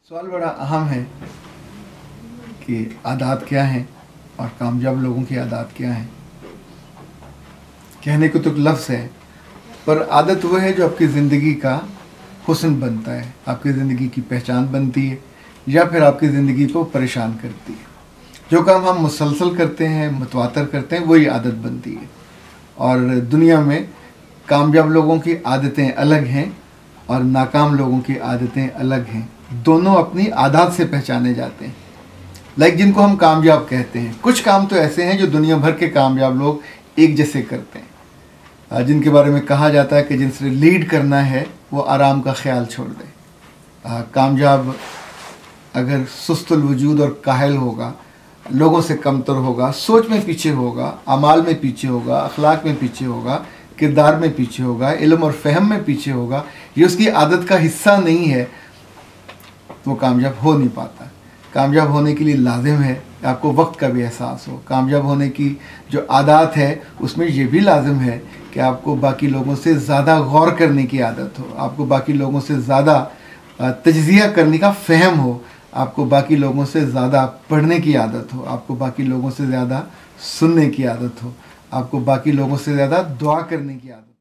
सवाल बड़ा अहम है कि आदात क्या हैं और कामयाब लोगों की आदात क्या हैं। कहने को तो लफ्ज़ है, पर आदत वह है जो आपकी ज़िंदगी का हुस्न बनता है, आपकी ज़िंदगी की पहचान बनती है या फिर आपकी ज़िंदगी को परेशान करती है। जो काम हम मुसलसल करते हैं, मुतवातर करते हैं, वही आदत बनती है। और दुनिया में कामयाब लोगों की आदतें अलग हैं और नाकाम लोगों की आदतें अलग हैं। दोनों अपनी आदत से पहचाने जाते हैं। जिनको हम कामयाब कहते हैं, कुछ काम तो ऐसे हैं जो दुनिया भर के कामयाब लोग एक जैसे करते हैं, जिनके बारे में कहा जाता है कि जिनसे लीड करना है वो आराम का ख्याल छोड़ दे। कामयाब अगर सुस्तुल वजूद और काहिल होगा, लोगों से कमतर होगा, सोच में पीछे होगा, अमाल में पीछे होगा, अखलाक में पीछे होगा, किरदार में पीछे होगा, इल्म और फहम में पीछे होगा, ये उसकी आदत का हिस्सा नहीं है, तो वो कामयाब हो नहीं पाता। कामयाब होने के लिए लाजिम है आपको वक्त का भी एहसास हो। कामयाब होने की जो आदत है उसमें ये भी लाजिम है कि आपको बाकी लोगों से ज़्यादा गौर करने की आदत हो, आपको बाकी लोगों से ज़्यादा तज्ज़िया करने का फ़हम हो, आपको बाकी लोगों से ज़्यादा पढ़ने की आदत हो, आपको बाकी लोगों से ज़्यादा सुनने की आदत हो, आपको बाकी लोगों से ज़्यादा दुआ करने की आदत हो।